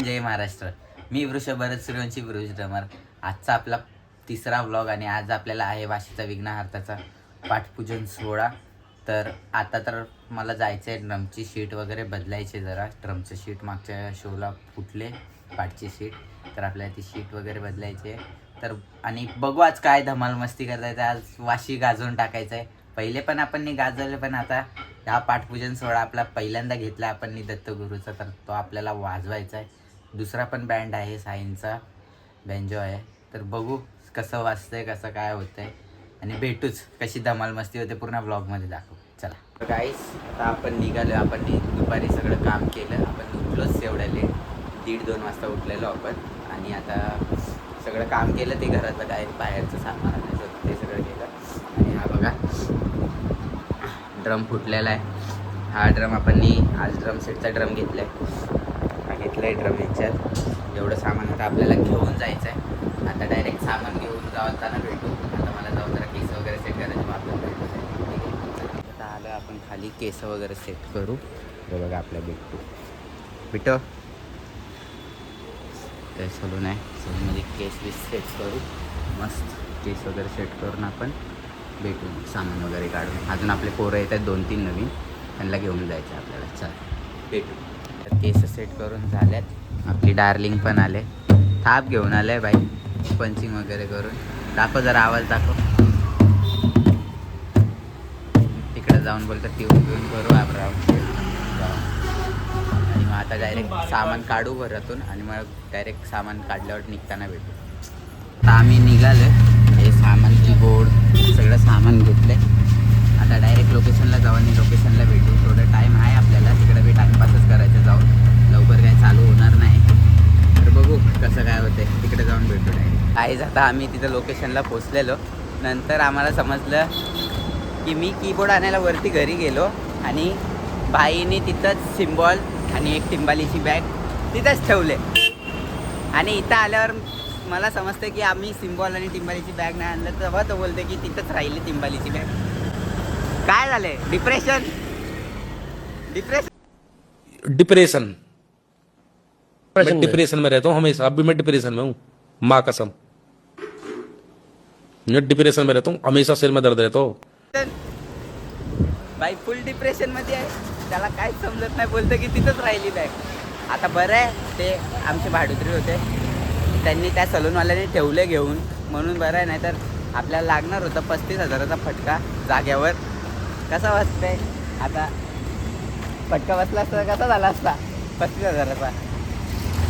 जय महाराष्ट्र. मी वृषभ भरत सूर्यवंशी वृष ड्रमर. आजचा आपला तिसरा व्लॉग आणि आज आपल्याला आहे वाशीचा विघ्नहर्त्याचा पाठपूजन सोहळा. तर आता तर मला जायचं आहे, ड्रमची शीट वगैरे बदलायची जरा. ड्रमचं शीट मागच्या शोला फुटले, पाठची शीट, तर आपल्याला ती शीट वगैरे बदलायची आहे. तर आणि बघू आज काय धमाल मस्ती करता येते. आज वाशी गाजवून टाकायचं आहे. पहिले पण आपण गाजवले, पण आता हा पाठपूजन सोहळा आपला पहिल्यांदा घेतला आपण दत्तगुरूचा, तर तो आपल्याला वाजवायचा आहे. दुसरा पण बँड आहे साईंचा बँजो आहे, तर बघू कसं वाजतंय, कसं काय होतंय आणि भेटूच कशी धमाल मस्ती होते पूर्ण ब्लॉगमध्ये दाखवू. चला गाईस, आता आपण निघालो. आपण दुपारी सगळं काम केलं, आपण उठलोच एवढ्या लेट, 1:30-2 वाजता उठलेलो आपण. आणि आता सगळं काम केलं, ते घरातलं काय बाहेरचं सामान आणायचं ते सगळं केलं. आणि हा बघा ड्रम फुटलेला आहे. हा ड्रम आपण आज ड्रम सेटचा ड्रम घेतला आहे. हा घेतला आहे ड्रम याच्यात. एवढं सामान आता आपल्याला घेऊन जायचं आहे. आता डायरेक्ट सामान घेऊन जाताना भेटू. आता मला जाऊन जरा केस वगैरे सेट करायचे, मग आपल्याला भेटू. ठीक आहे, आता आलं आपण खाली केस वगैरे सेट करू. हे बघा आपल्या बिट्टो ते सलून आहे, सलूनमध्ये केस बीस सेट करू. मस्त केस वगैरे सेट करून आपण भेटू, सामान वगैरे काढून. अजून आपले पोरं येतात 2-3 नवीन, त्यांना घेऊन जायचं आपल्याला. चल भेटू. तर केस सेट करून झाल्यात. आपली डार्लिंग पण आले, थाप घेऊन आले बाई, पंचिंग वगैरे करून. दाखव जरा, आवाज दाखव. तिकडे जाऊन बोलतात पिऊन करू आपण. आणि मग आता डायरेक्ट सामान काढू घरातून आणि मग डायरेक्ट सामान काढल्यावर निघताना भेटू. आता आम्ही निघालो, हे सामान कीबोर्ड सगळं सामान घेतलं आहे. आता डायरेक्ट लोकेशनला जाऊ आणि लोकेशनला भेटू. थोडं टाईम आहे आपल्याला, तिकडे बी टाईमपासच करायचं जाऊन, लवकर काय चालू होणार नाही. तर बघू कसं काय होतं, तिकडे जाऊन भेटू डायरेक्ट. काहीच आता आम्ही तिथं लोकेशनला पोचलेलो. नंतर आम्हाला समजलं की मी कीबोर्ड आणायला वरती घरी गेलो आणि बाईने तिथंच सिम्बॉल आणि एक टिंबालीची बॅग तिथंच ठेवले. आणि इथं आल्यावर मला समजतं की आम्ही सिम्बॉल आणि टिंबालीची बॅग नाही आणलं, तेव्हा तो बोलते की तिथंच राहिली टिंबालीची बॅग. काय झालंय? डिप्रेशन मैं डिप्रेशन में रहता हूँ हमेशा. अब भी मैं डिप्रेशन में हूँ, माँ कसम. मैं डिप्रेशन में रहता हूँ हमेशा, सिर में दर्द रहता हो. बाई फुल डिप्रेशन मध्ये आहे, त्याला काहीच समजत नाही. बोलतं की तिथंच राहिली बॅग. आता बरं आहे, ते आमचे भाडुत्री होते, त्यांनी त्या सलूनवाल्याने ठेवले घेऊन, म्हणून बरं आहे. नाही तर आपल्याला लागणार होतं 35,000चा फटका जाग्यावर. कसा बसतंय आता? फटका बसला असता कसा झाला असता 35,000चा?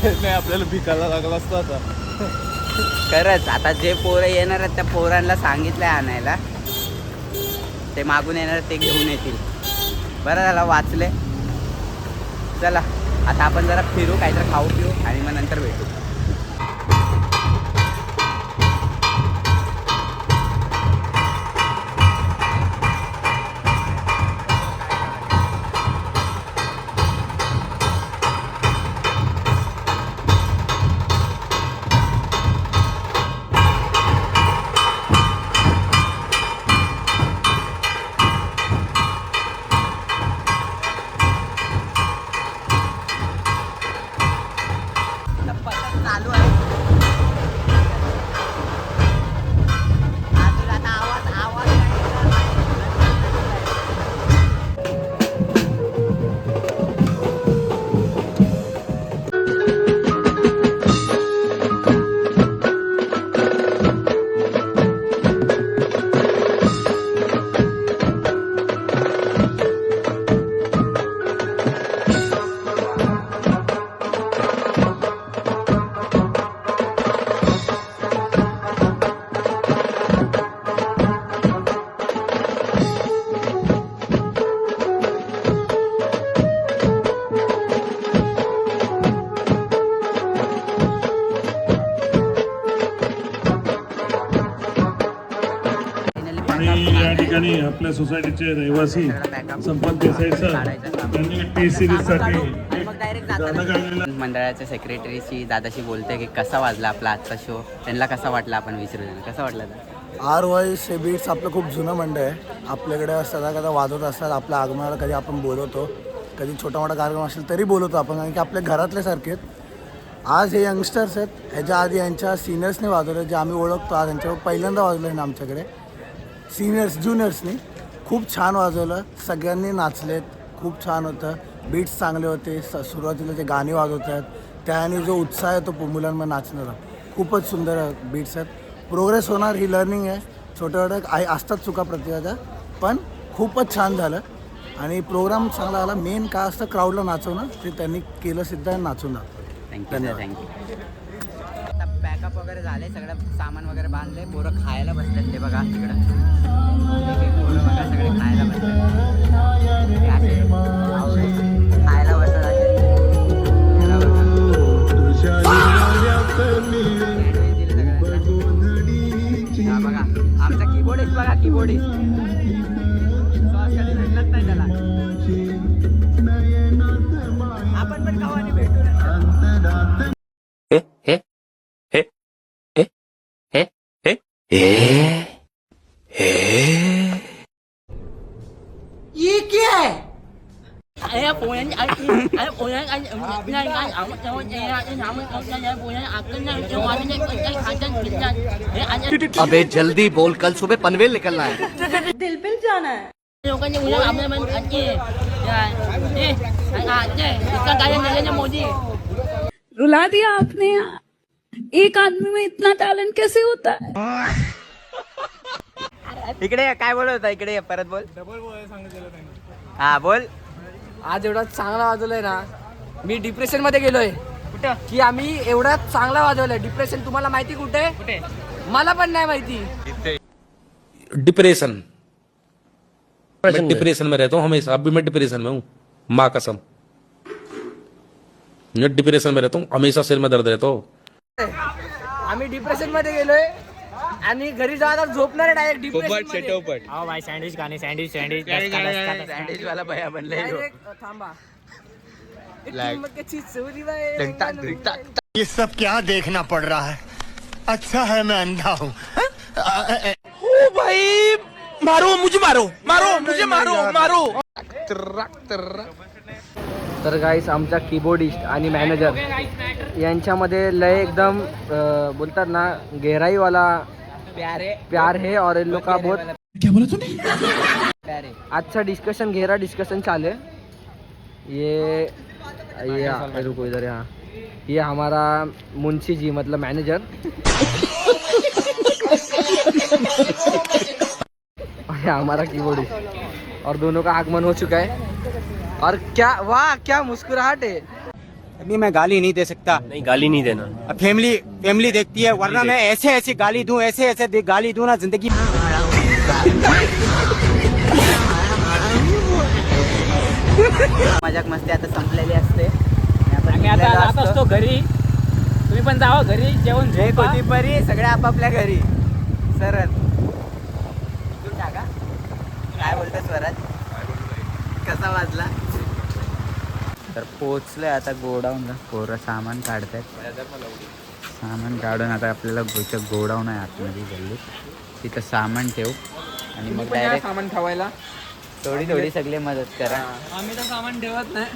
नाही, आपल्याला भिकायला लागला असता आता. खरंच. आता जे पोरं येणार आहेत त्या पोरांना सांगितलं आहे आणायला, ते मागून येणार ते घेऊन येतील. बरं झालं वाचले. चला आता आपण जरा फिरू, काहीतरी खाऊ पिऊ आणि मग नंतर भेटू. चालू आहे आता आवाज आणि या ठिकाणी आपल्या सोसायटीचे रहिवासी संपत देसाई सर त्यांनी टी सिरीजसाठी गाणं गायलेलं. मंडळाच्या सेक्रेटरीशी दादाशी बोलते की कसा वाजला आपला आजचा शो, त्यांना कसा वाटला आपण विचारू. कसा वाटला? RY बीट्स आपलं खूप जुनं मंडळ आहे. आपल्याकडे सदा कदा वाजवत असतात. आपल्या आगमनाला कधी आपण बोलवतो, कधी छोटा मोठा कार्यक्रम असेल तरी बोलवतो आपण, कारण की आपल्या घरातले सारखे आहेत. आज हे यंगस्टर्स आहेत, ह्याच्या आधी यांच्या सिनियर्सने वाजवलं, जे आम्ही ओळखतो. आज यांच्यावर पहिल्यांदा वाजवलं आहे आमच्याकडे सिनियर्स ज्युनियर्सनी. खूप छान वाजवलं, सगळ्यांनी नाचलेत, खूप छान होतं. बीट्स चांगले होते. सुरुवातीला जे गाणी वाजवत आहेत त्याने जो उत्साह आहे तो मुलांमध्ये नाचणारा खूपच सुंदर बीट्स आहेत. प्रोग्रेस होणार, ही लर्निंग आहे. छोट्या छोट्या असतात चुका प्रत्येकाच्या, पण खूपच छान झालं आणि प्रोग्राम चांगला आला. मेन काय असतं क्राऊडला नाचवणं, ते त्यांनी केलं सिद्ध आहे, नाचून दाखवलं. थँक्यू. आता पॅकअप वगैरे झाले, सगळं सामान वगैरे बांधले, पोरं खायला बसतात. ते बघा तिकडं पोरं बघा सगळे खायला बसतात. खायला बसतात बघा. आमचा कीबोर्डिस्ट बघा, कीबोर्डिस्ट भेटलंच नाही त्याला. आपण पण खाऊ आणि भेटू. ये क्या है? अबे जल्दी बोल, कल सुबह पनवेल निकलना है. दिलबिल जाना है. रुला दिया आपने. एक आदमी में इतना टैलेंट कैसे होता है? इकडे काय बोलत होता? इकडे ये, परत बोल. हा बोल. आज एवढा चांगला वाजवलाय ना, मी डिप्रेशन मध्ये गेलोय. कुठं? की आम्ही एवढा चांगला वाजवलाय. डिप्रेशन तुम्हाला माहिती कुठे? मला पण नाही माहिती. डिप्रेशन, मैं डिप्रेशन में रहता हूँ हमेशा. अभी मैं डिप्रेशन में हूँ, माँ कसम. मैं डिप्रेशन में रहता हूँ हमेशा, सिर में दर्द रहता हो. आम्ही डिप्रेशन मध्ये गेलोय आणि घरी जाता झोपणार डायरेक्ट डिप्रेशन. सँडविच वाला भैया बनले. थांबा. ये सब क्या देखना पड़ रहा है? अच्छा है मैं अंधा हूँ. ओ भाई, मारो मुझे, मारो मुझे, मारो. तर गाईस, आमचा कीबोर्डिस्ट आणि मॅनेजर यांच्यामध्ये लय एकदम बोलतात ना गहराईवाला प्यार है. और इन लोग का बहुत क्या बोला तूने? अच्छा डिस्कशन, गहरा डिस्कशन चाले. ये रुको इधर. यहाँ ये हमारा मुंशी जी, मतलब मैनेजर. और ये हमारा कीबोर्डिस्ट. और दोनों का आगमन हो चुका है. और क्या वाह, क्या मुस्कुराहट है. अभी मैं गाली नहीं दे सकता. नहीं, गाली नहीं देना. अब फैमिली देखती है, वरना मैं ऐसे गाली दूं, ऐसे गाली दूं ना जिंदगी. मजाक मस्ती आता संपलेली असते. आम्ही आता जात असतो घरी. तुम्ही पण जावा घरी, जेवण जय कोणीपरी सगळे आपापल्या घरी. सरळ टाका. काय बोलतो स्वराज? कसा वाजला? तर पोचलोय आता गोडाऊनला. पोरं सामान काढतात. सामान काढून आता आपल्याला गोडाऊन आहे आतमध्ये गल्लीत, तिथं सामान ठेवू आणि मग डायरेक्ट सामान ठेवायला थोडी सगळी मदत करा. आम्ही तर सामान ठेवत नाही.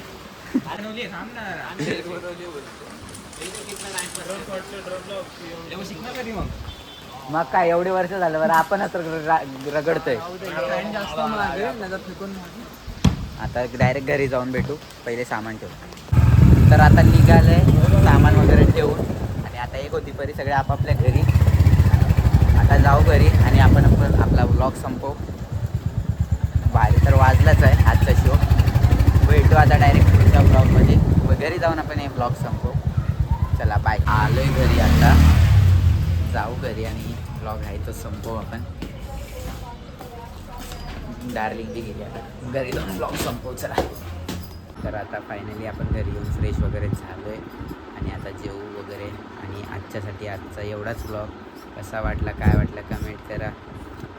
मग काय एवढी वर्ष झालं बरं आपणच रगडतोय. आता डायरेक्ट घरी जाऊन भेटू. पहिले सामान ठेवू. तर आता निघालंय सामान वगैरे ठेवून आणि आता एक होती परी सगळे आपापल्या घरी. आता जाऊ घरी आणि आपण आपला व्लॉग संपवू. भारी तर वाजलाच आहे आजचा शो. भेटू आता डायरेक्ट पुढच्या व्लॉगमध्ये. घरी जाऊन आपण हे व्लॉग संपवू. चला बाय. आलोय घरी, आता जाऊ घरी आणि व्लॉग आहे तो संपवू आपण. डार्लिंग बी गेली, आता घरी जाऊन ब्लॉग संपवू. चला. तर आता फायनली आपण घरी येऊन फ्रेश वगैरे झालो आहे आणि आता जेवू वगैरे. आणि आजच्यासाठी आजचा एवढाच ब्लॉग. कसा वाटला, काय वाटलं कमेंट करा.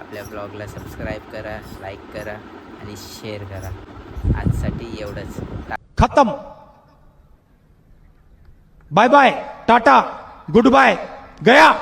आपल्या ब्लॉगला सबस्क्राईब करा, लाईक करा आणि शेअर करा. आजसाठी एवढंच. खत्म. Bye bye, tata, goodbye, गया.